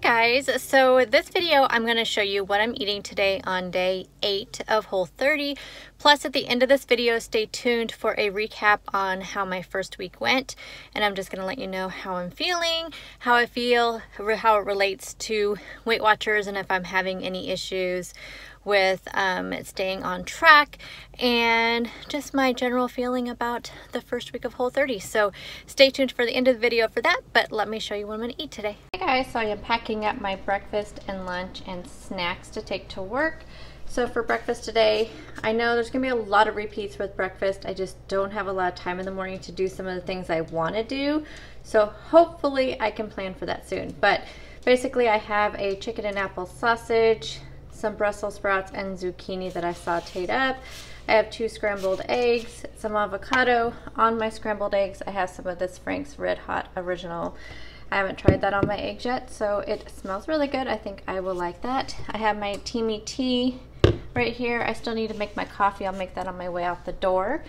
guys, so this video I'm going to show you what I'm eating today on day 8 of Whole30. Plus at the end of this video, stay tuned for a recap on how my first week went, and I'm just going to let you know how I'm feeling, how I feel, how it relates to Weight Watchers, and if I'm having any issues with staying on track, and just my general feeling about the first week of Whole30. So stay tuned for the end of the video for that, but let me show you what I'm going to eat today. Hey guys, so I am packing up my breakfast and lunch and snacks to take to work. So for breakfast today, I know there's going to be a lot of repeats with breakfast. I just don't have a lot of time in the morning to do some of the things I want to do. So hopefully I can plan for that soon. But basically I have a chicken and apple sausage, some Brussels sprouts and zucchini that I sauteed up. I have 2 scrambled eggs, some avocado. On my scrambled eggs, I have some of this Frank's Red Hot Original. I haven't tried that on my eggs yet, so it smells really good. I think I will like that. I have my Teamy tea right here. I still need to make my coffee. I'll make that on my way out the door.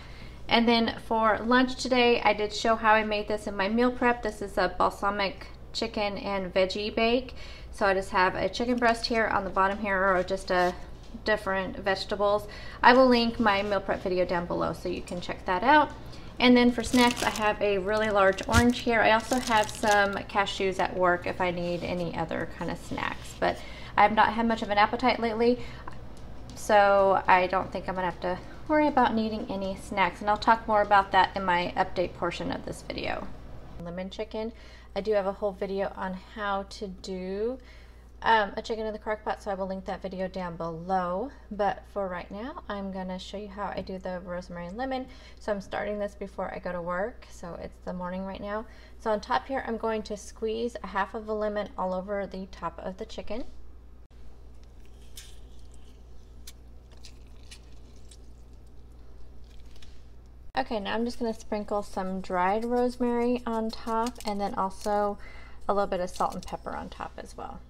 And then for lunch today, I did show how I made this in my meal prep. This is a balsamic chicken and veggie bake. So I just have a chicken breast here on the bottom here, or just different vegetables. I will link my meal prep video down below so you can check that out. And then for snacks, I have a really large orange here. I also have some cashews at work if I need any other kind of snacks. But I have not had much of an appetite lately, so I don't think I'm gonna have to worry about needing any snacks. And I'll talk more about that in my update portion of this video. Lemon chicken. I do have a whole video on how to do a chicken in the crock pot, so I will link that video down below. But for right now, I'm gonna show you how I do the rosemary and lemon. So I'm starting this before I go to work, so it's the morning right now. So on top here, I'm going to squeeze a half of a lemon all over the top of the chicken. Okay, now I'm just going to sprinkle some dried rosemary on top, and then also a little bit of salt and pepper on top as well.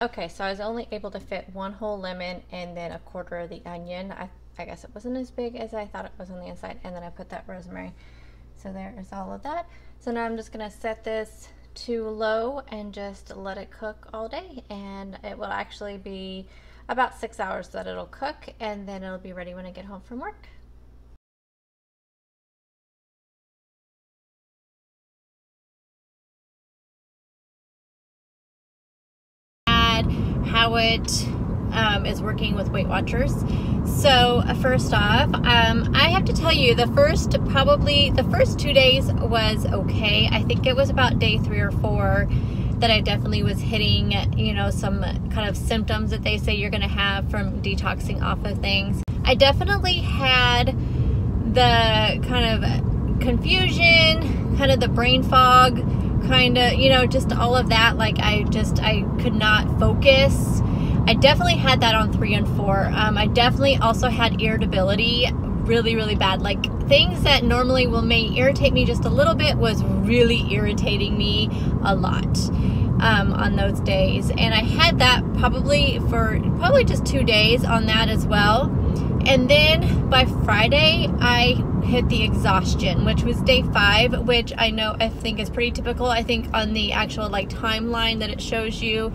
Okay, so I was only able to fit 1 whole lemon and then 1/4 of the onion. I guess it wasn't as big as I thought it was on the inside, and then I put that rosemary. So there is all of that. So now I'm just going to set this to low and just let it cook all day, and it will actually be about 6 hours that it'll cook, and then it'll be ready when I get home from work. How it is working with Weight Watchers. So first off, I have to tell you, probably the first 2 days was okay. I think it was about day 3 or 4 that I definitely was hitting, you know, some kind of symptoms that they say you're going to have from detoxing off of things. I definitely had the kind of confusion, kind of the brain fog, kind of, you know, just all of that. Like I could not focus. I definitely had that on 3 and 4. I definitely also had irritability, really bad. Like things that normally may irritate me just a little bit was really irritating me a lot on those days. And I had that probably just 2 days on that as well. And then by Friday, I hit the exhaustion, which was day 5, which I think is pretty typical. I think on the actual like timeline that it shows you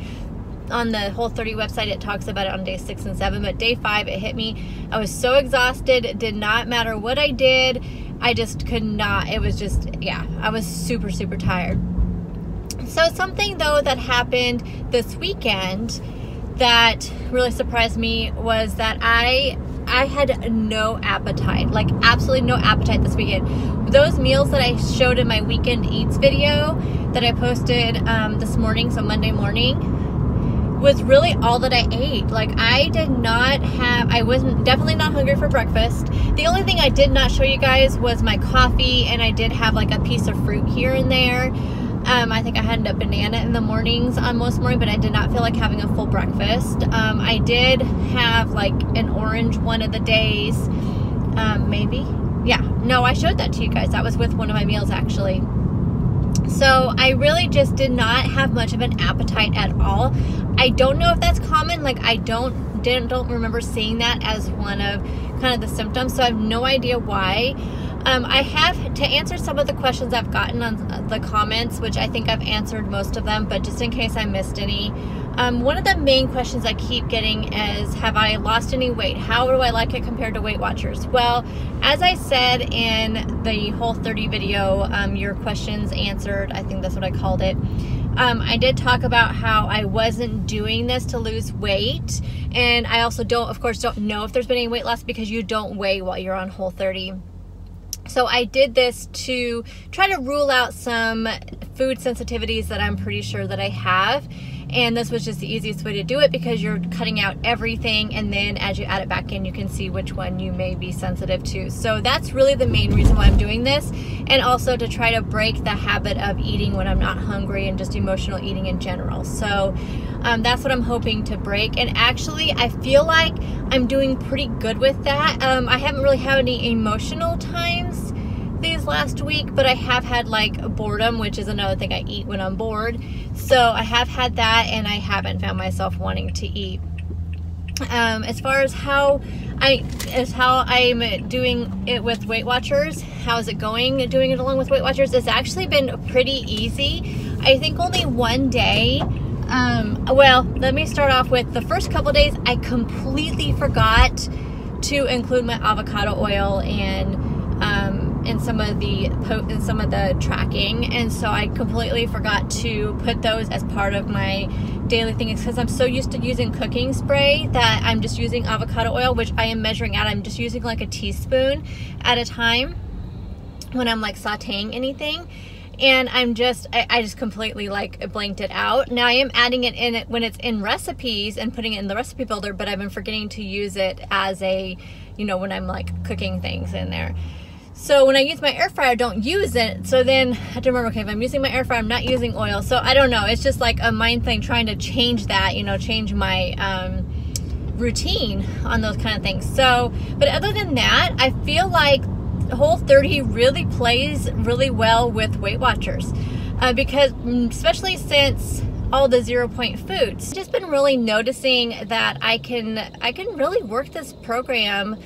on the Whole30 website, it talks about it on day 6 and 7, but day 5 it hit me. I was so exhausted. It did not matter what I did. I just could not. It was just, yeah, I was super tired. So something though that happened this weekend that really surprised me was that I had no appetite, like absolutely no appetite this weekend. Those meals that I showed in my weekend eats video that I posted this morning, so Monday morning, was really all that I ate. Like I wasn't definitely not hungry for breakfast. The only thing I did not show you guys was my coffee, and I did have like a piece of fruit here and there. I think I had a banana in the mornings on most morning, but I did not feel like having a full breakfast. I did have like an orange one of the days, maybe. Yeah, no, I showed that to you guys. That was with one of my meals actually. So I really just did not have much of an appetite at all. I don't know if that's common. Like I don't remember seeing that as one of kind of the symptoms. So I have no idea why. I have, to answer some of the questions I've gotten on the comments, which I think I've answered most of them, but just in case I missed any, one of the main questions I keep getting is, have I lost any weight? How do I like it compared to Weight Watchers? Well, as I said in the Whole30 video, your questions answered, I think that's what I called it. I did talk about how I wasn't doing this to lose weight, and I also of course don't know if there's been any weight loss because you don't weigh while you're on Whole30. So I did this to try to rule out some food sensitivities that I'm pretty sure that I have. And this was just the easiest way to do it because you're cutting out everything, and then as you add it back in, you can see which one you may be sensitive to. So that's really the main reason why I'm doing this, and also to try to break the habit of eating when I'm not hungry and just emotional eating in general. So that's what I'm hoping to break. And actually, I feel like I'm doing pretty good with that. I haven't really had any emotional times these last week, but I have had like boredom, which is another thing I eat when I'm bored. So I have had that, and I haven't found myself wanting to eat. As far as how I'm doing it with Weight Watchers, how's it going doing it along with Weight Watchers? It's actually been pretty easy. I think only one day, well, let me start off with the first couple days, I completely forgot to include my avocado oil and in some of the tracking, and so I completely forgot to put those as part of my daily thing. It's because I'm so used to using cooking spray that I'm just using avocado oil, which I am measuring out. I'm just using like a teaspoon at a time when I'm like sauteing anything, and I just completely like blanked it out. Now I am adding it in when it's in recipes and putting it in the recipe builder, but I've been forgetting to use it as a, you know, when I'm like cooking things in there. So when I use my air fryer, I don't use it. So then I have to remember, okay, if I'm using my air fryer, I'm not using oil. So I don't know. It's just like a mind thing, trying to change that, you know, change my routine on those kind of things. So, but other than that, I feel like Whole30 really plays really well with Weight Watchers because especially since all the 0-point foods, I've just been really noticing that I can really work this program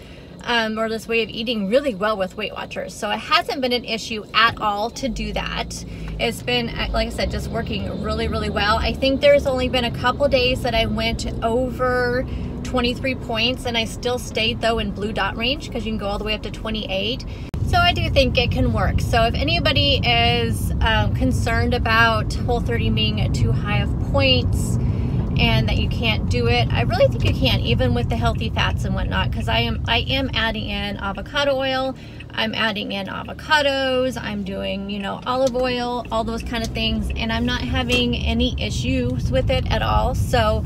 or this way of eating really well with Weight Watchers. So it hasn't been an issue at all to do that. It's been, like I said, just working really, really well. I think there's only been a couple days that I went over 23 points, and I still stayed though in blue dot range because you can go all the way up to 28. So I do think it can work. So if anybody is concerned about Whole30 being too high of points and that you can't do it, I really think you can, even with the healthy fats and whatnot, because I am adding in avocado oil, I'm adding in avocados, I'm doing, you know, olive oil, all those kind of things, and I'm not having any issues with it at all. So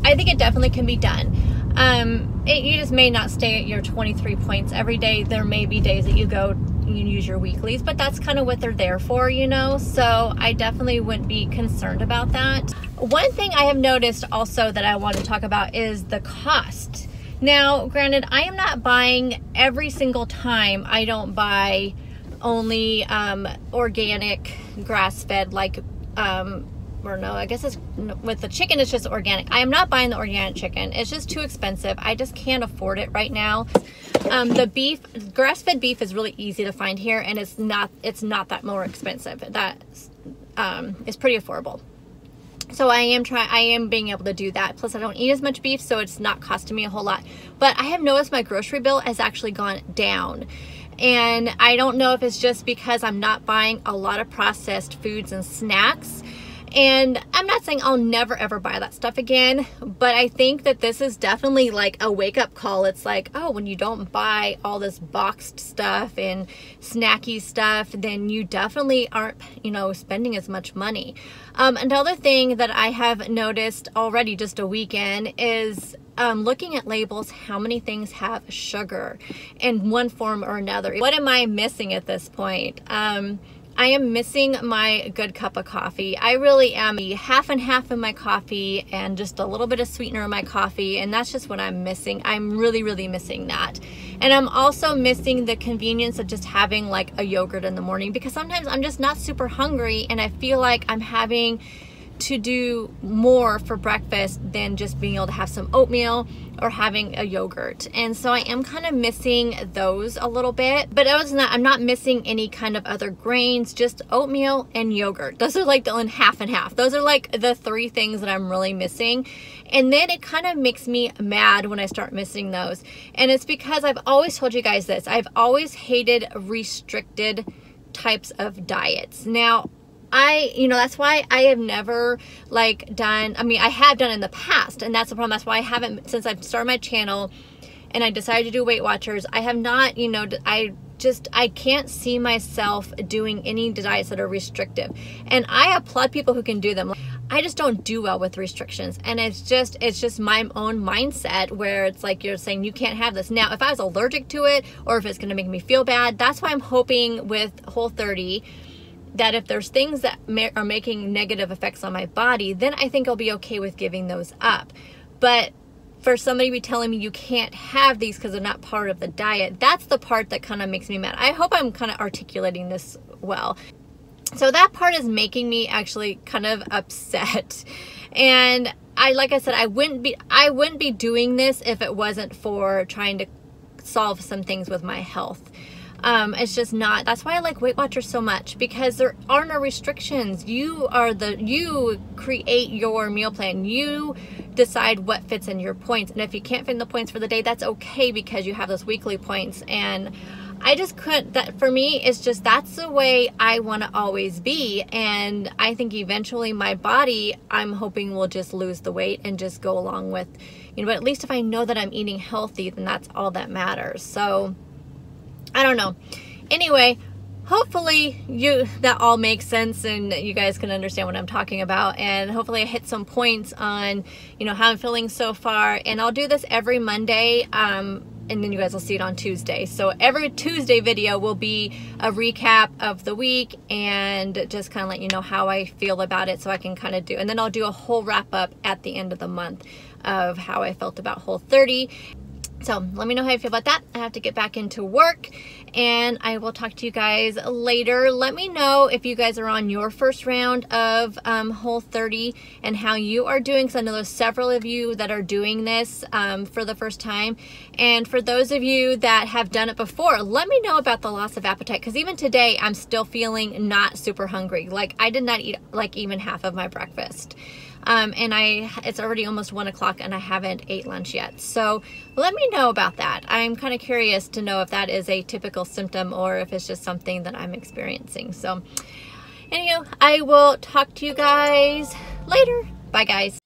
I think it definitely can be done. You just may not stay at your 23 points every day. There may be days that you use your weeklies, but that's kind of what they're there for, you know, so I definitely wouldn't be concerned about that. One thing I have noticed also that I want to talk about is the cost. Now, granted, I am not buying every single time. I don't buy only organic grass-fed, like or no, I guess it's with the chicken, it's just organic. I am not buying the organic chicken. It's just too expensive. I just can't afford it right now. The beef, grass-fed beef is really easy to find here, and it's not that more expensive. That is pretty affordable. So I am being able to do that. Plus I don't eat as much beef, so it's not costing me a whole lot. But I have noticed my grocery bill has actually gone down. And I don't know if it's just because I'm not buying a lot of processed foods and snacks. And I'm not saying I'll never ever buy that stuff again, but I think that this is definitely like a wake-up call. It's like, oh, when you don't buy all this boxed stuff and snacky stuff, then you definitely aren't, you know, spending as much money. Another thing that I have noticed already just a week in is looking at labels, how many things have sugar in one form or another. What am I missing at this point? I am missing my good cup of coffee. I really am. Half and half in my coffee and just a little bit of sweetener in my coffee, and that's just what I'm missing. I'm really, really missing that. And I'm also missing the convenience of just having like a yogurt in the morning, because sometimes I'm just not super hungry and I feel like I'm having to do more for breakfast than just being able to have some oatmeal or having a yogurt. And so I am kind of missing those a little bit, but I'm not missing any kind of other grains, just oatmeal and yogurt. Those are like the half and half. Those are like the three things that I'm really missing. And then it kind of makes me mad when I start missing those. And it's because I've always told you guys this. I've always hated restricted types of diets. Now, that's why I have never like done, I mean, I have done in the past, and that's the problem. That's why I haven't, since I've started my channel and I decided to do Weight Watchers, I have not, I can't see myself doing any diets that are restrictive. And I applaud people who can do them. I just don't do well with restrictions. And it's just my own mindset where it's like you're saying you can't have this. Now, if I was allergic to it or if it's going to make me feel bad, that's why I'm hoping with Whole30 that if there's things that are making negative effects on my body, then I think I'll be okay with giving those up. But for somebody to be telling me you can't have these because they're not part of the diet, that's the part that kind of makes me mad. I hope I'm kind of articulating this well. So that part is making me actually kind of upset. And like I said, I wouldn't be doing this if it wasn't for trying to solve some things with my health. It's just not, that's why I like Weight Watchers so much, because there are no restrictions. You create your meal plan. You decide what fits in your points. And if you can't fit in the points for the day, that's okay, because you have those weekly points. And I just couldn't, that for me, it's just, that's the way I want to always be. And I think eventually my body, I'm hoping, will just lose the weight and just go along with, but at least if I know that I'm eating healthy, then that's all that matters. So I don't know. Anyway, hopefully that all makes sense and you guys can understand what I'm talking about. And hopefully I hit some points on, how I'm feeling so far. And I'll do this every Monday. And then you guys will see it on Tuesday. So every Tuesday video will be a recap of the week and just kind of let you know how I feel about it, so I can kind of do, and then I'll do a whole wrap up at the end of the month of how I felt about Whole30. So let me know how you feel about that. I have to get back into work, and I will talk to you guys later. Let me know if you guys are on your first round of Whole30 and how you are doing, because I know there's several of you that are doing this for the first time. And for those of you that have done it before, let me know about the loss of appetite, because even today I'm still feeling not super hungry. Like, I did not eat like even half of my breakfast. And it's already almost 1 o'clock and I haven't ate lunch yet. So let me know about that. I'm kind of curious to know if that is a typical symptom or if it's just something that I'm experiencing. So anyhow, I will talk to you guys later. Bye guys.